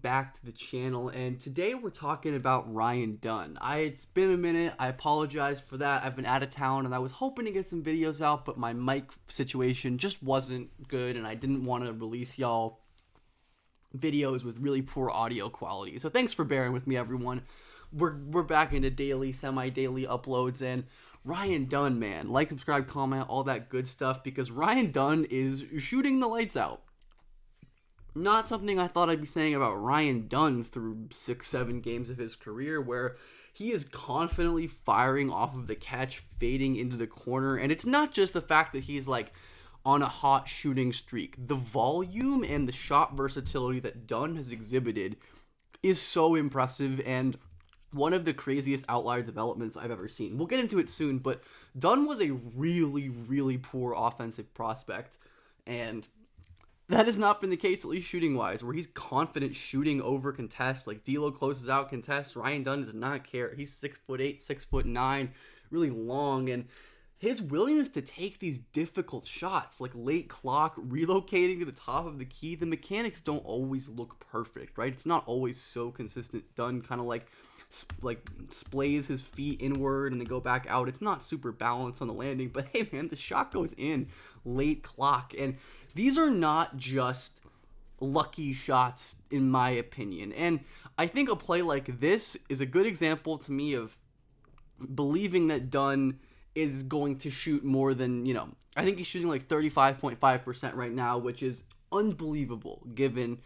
Back to the channel, and today we're talking about Ryan Dunn. It's been a minute. I apologize for that. I've been out of town and I was hoping to get some videos out, but my mic situation just wasn't good and I didn't want to release y'all videos with really poor audio quality. So thanks for bearing with me, everyone. We're back into daily, semi-daily uploads, and Ryan Dunn, man, like, subscribe, comment, all that good stuff, because Ryan Dunn is shooting the lights out. Not something I thought I'd be saying about Ryan Dunn through 6-7 games of his career, where he is confidently firing off of the catch, fading into the corner. And it's not just the fact that he's like on a hot shooting streak. The volume and the shot versatility that Dunn has exhibited is so impressive, and one of the craziest outlier developments I've ever seen. We'll get into it soon, but Dunn was a really, really poor offensive prospect, and that has not been the case, at least shooting-wise, where he's confident shooting over contests. Like, D'Lo closes out contests. Ryan Dunn does not care. He's 6'8", 6'9", really long, and his willingness to take these difficult shots, like late clock, relocating to the top of the key, the mechanics don't always look perfect, right? It's not always so consistent. Dunn kind of like splays his feet inward and they go back out. It's not super balanced on the landing, but hey, man, the shot goes in late clock, and these are not just lucky shots, in my opinion. And I think a play like this is a good example to me of believing that Dunn is going to shoot more than, I think he's shooting like 35.5% right now, which is unbelievable given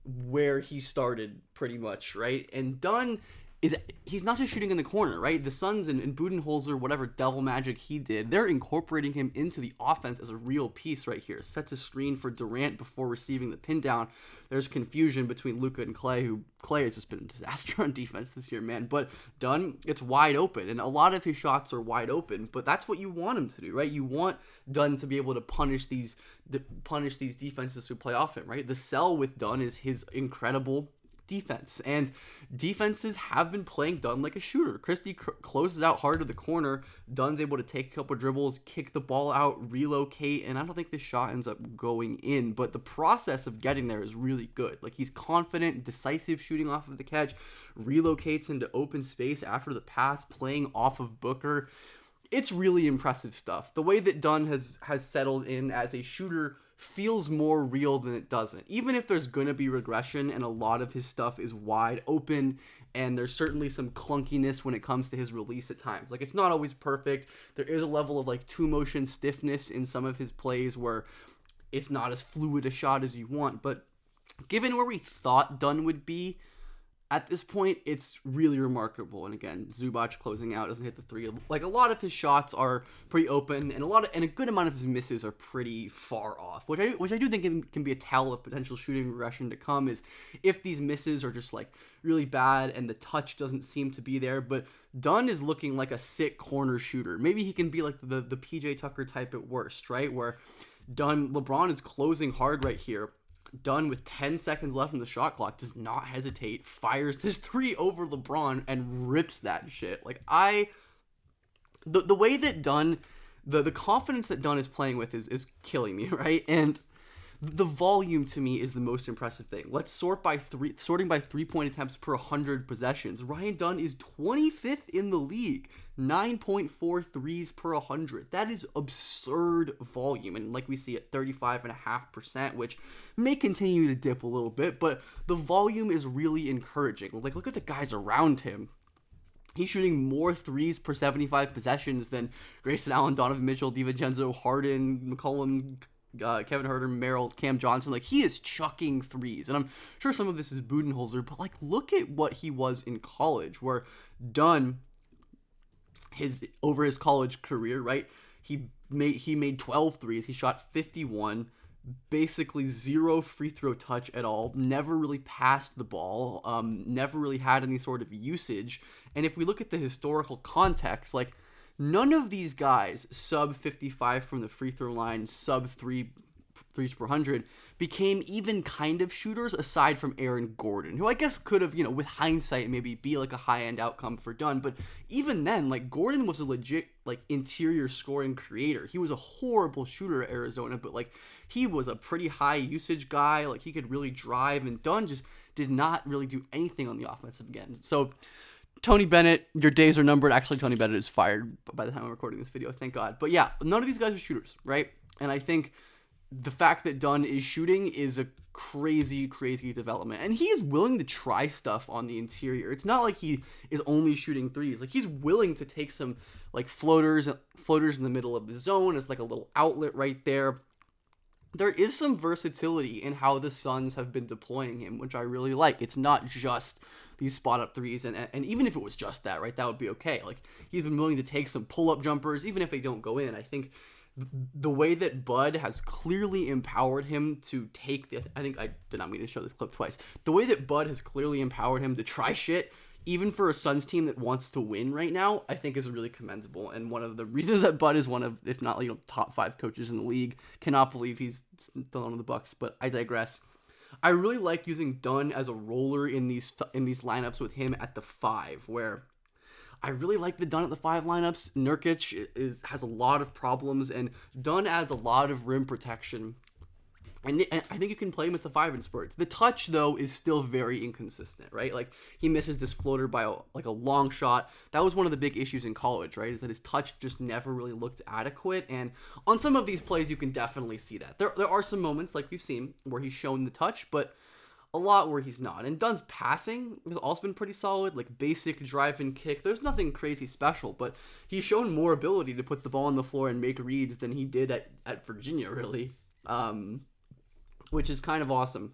where he started, pretty much, right? And Dunn he's not just shooting in the corner, right? The Suns and Budenholzer, whatever devil magic he did, they're incorporating him into the offense as a real piece right here. Sets a screen for Durant before receiving the pin down. There's confusion between Luka and Clay, who Clay has just been a disaster on defense this year, man. But Dunn, it's wide open, and a lot of his shots are wide open, but that's what you want him to do, right? You want Dunn to be able to punish these defenses who play off him, right? The sell with Dunn is his incredible defense, and defenses have been playing Dunn like a shooter. Christie closes out hard to the corner. Dunn's able to take a couple dribbles, kick the ball out, relocate, and I don't think this shot ends up going in, but the process of getting there is really good. Like, he's confident, decisive shooting off of the catch, relocates into open space after the pass, playing off of Booker. It's really impressive stuff. The way that Dunn has settled in as a shooter feels more real than it doesn't. Even if there's going to be regression and a lot of his stuff is wide open, and there's certainly some clunkiness when it comes to his release at times. Like, it's not always perfect. There is a level of like two motion stiffness in some of his plays where it's not as fluid a shot as you want. But given where we thought Dunn would be at this point, it's really remarkable. And again, Zubac closing out, doesn't hit the three. Like, a lot of his shots are pretty open, and a good amount of his misses are pretty far off, which I do think can be a tell of potential shooting regression to come, is if these misses are just like really bad and the touch doesn't seem to be there. But Dunn is looking like a sick corner shooter. Maybe he can be like the PJ Tucker type at worst, right? Where LeBron is closing hard right here. Dunn, with 10 seconds left in the shot clock, does not hesitate, fires this three over LeBron, and rips that shit. Like, the way that Dunn, the confidence that Dunn is playing with is killing me, right? And the volume to me is the most impressive thing. Let's sorting by 3-point attempts per 100 possessions. Ryan Dunn is 25th in the league, 9.4 threes per 100. That is absurd volume, and like we see at 35.5%, which may continue to dip a little bit, but the volume is really encouraging. Like, look at the guys around him. He's shooting more threes per 75 possessions than Grayson Allen, Donovan Mitchell, DiVincenzo, Harden, McCollum, Kevin Huerter, Merrill, Cam Johnson. Like, he is chucking threes, and I'm sure some of this is Budenholzer, but like, look at what he was in college, where Dunn, over his college career, right, he made 12 threes, he shot 51, basically zero free throw touch at all, never really passed the ball, never really had any sort of usage. And if we look at the historical context, like, none of these guys, sub 55 from the free throw line, sub 3 threes per 100, became even kind of shooters aside from Aaron Gordon, who I guess could have, with hindsight, maybe be like a high-end outcome for Dunn. But even then, like, Gordon was a legit, like, interior scoring creator. He was a horrible shooter at Arizona, but like, he was a pretty high usage guy. Like, he could really drive, and Dunn just did not really do anything on the offensive end. So Tony Bennett, your days are numbered. Actually, Tony Bennett is fired by the time I'm recording this video, thank God. But yeah, none of these guys are shooters, right? And I think the fact that Dunn is shooting is a crazy, crazy development. And he is willing to try stuff on the interior. It's not like he is only shooting threes. Like, he's willing to take some, like, floaters in the middle of the zone. It's like a little outlet right there. There is some versatility in how the Suns have been deploying him, which I really like. It's not just these spot-up threes, and even if it was just that, right, that would be okay. Like, he's been willing to take some pull-up jumpers, even if they don't go in. I think the way that Bud has clearly empowered him to take the... I think I did not mean to show this clip twice. The way that Bud has clearly empowered him to try shit, even for a Suns team that wants to win right now, I think is really commendable. And one of the reasons that Bud is one of, if not, top 5 coaches in the league. Cannot believe he's still on the Bucks, but I digress. I really like using Dunn as a roller in these lineups with him at the 5, where I really like the Dunn at the 5 lineups. Nurkic has a lot of problems, and Dunn adds a lot of rim protection. And I think you can play him at the 5 in spurts. The touch, though, is still very inconsistent, right? Like, he misses this floater by a long shot. That was one of the big issues in college, right? Is that his touch just never really looked adequate. And on some of these plays, you can definitely see that. There are some moments, like we've seen, where he's shown the touch, but a lot where he's not. And Dunn's passing has also been pretty solid, like basic drive and kick. There's nothing crazy special, but he's shown more ability to put the ball on the floor and make reads than he did at Virginia, really. Which is kind of awesome.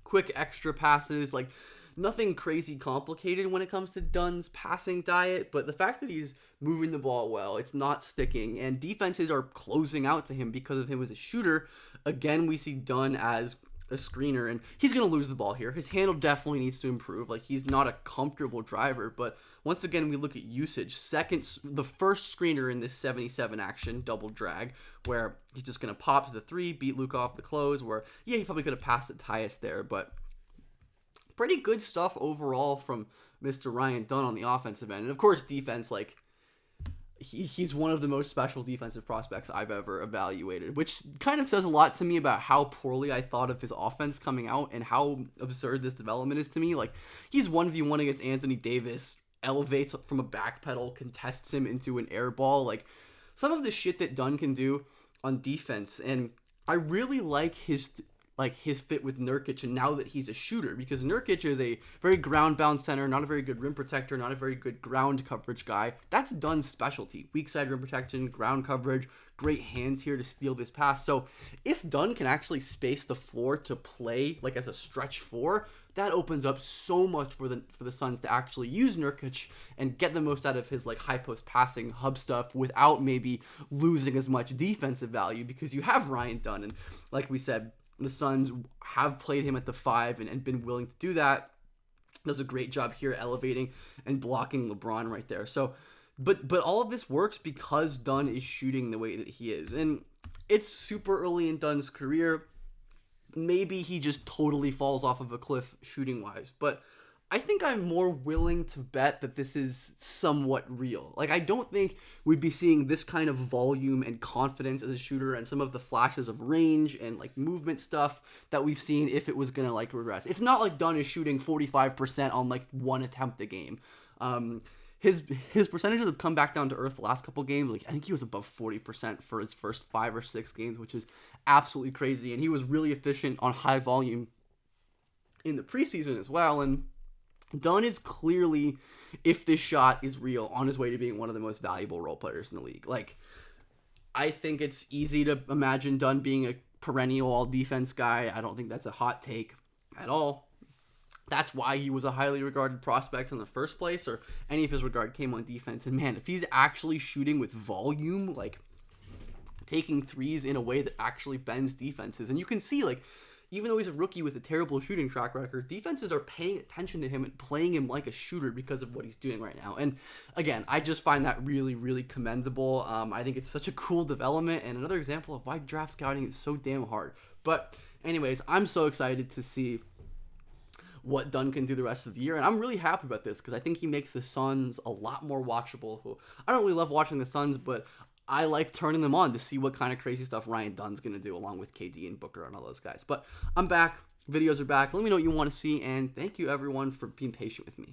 Quick extra passes, like nothing crazy complicated when it comes to Dunn's passing diet, but the fact that he's moving the ball well, it's not sticking, and defenses are closing out to him because of him as a shooter. Again, we see Dunn as a screener, and he's going to lose the ball here. His handle definitely needs to improve. Like, he's not a comfortable driver, but once again, we look at usage. The first screener in this 77 action, double drag, where he's just going to pop to the 3, beat Luke off the close, where, yeah, he probably could have passed it Tyus there, but pretty good stuff overall from Mr. Ryan Dunn on the offensive end. And, of course, defense, like, he's one of the most special defensive prospects I've ever evaluated, which kind of says a lot to me about how poorly I thought of his offense coming out and how absurd this development is to me. Like, he's 1v1 against Anthony Davis, elevates up from a back pedal, contests him into an air ball. Like, some of the shit that Dunn can do on defense, and I really like his fit with Nurkic, and now that he's a shooter, because Nurkic is a very ground-bound center, not a very good rim protector, not a very good ground coverage guy. That's Dunn's specialty. Weak side rim protection, ground coverage, great hands here to steal this pass. So if Dunn can actually space the floor to play like as a stretch 4, that opens up so much for the Suns to actually use Nurkic and get the most out of his like high post passing hub stuff without maybe losing as much defensive value, because you have Ryan Dunn, and like we said, the Suns have played him at the 5 and been willing to do that. Does a great job here elevating and blocking LeBron right there. So, but all of this works because Dunn is shooting the way that he is. And it's super early in Dunn's career. Maybe he just totally falls off of a cliff shooting-wise. But I think I'm more willing to bet that this is somewhat real. Like, I don't think we'd be seeing this kind of volume and confidence as a shooter and some of the flashes of range and, like, movement stuff that we've seen if it was going to, like, regress. It's not like Dunn is shooting 45% on, like, 1 attempt a game. His percentages have come back down to earth the last couple games. Like, I think he was above 40% for his first 5 or 6 games, which is absolutely crazy. And he was really efficient on high volume in the preseason as well. And Dunn is clearly, if this shot is real, on his way to being one of the most valuable role players in the league. Like, I think it's easy to imagine Dunn being a perennial all-defense guy. I don't think that's a hot take at all. That's why he was a highly regarded prospect in the first place, or any of his regard came on defense. And man, if he's actually shooting with volume, like taking threes in a way that actually bends defenses, and you can see, like, even though he's a rookie with a terrible shooting track record, defenses are paying attention to him and playing him like a shooter because of what he's doing right now. And again, I just find that really, really commendable. I think it's such a cool development and another example of why draft scouting is so damn hard. But anyways, I'm so excited to see what Dunn can do the rest of the year, and I'm really happy about this because I think he makes the Suns a lot more watchable. I don't really love watching the Suns, but I like turning them on to see what kind of crazy stuff Ryan Dunn's going to do along with KD and Booker and all those guys. But I'm back. videos are back. Let me know what you want to see, and thank you everyone for being patient with me.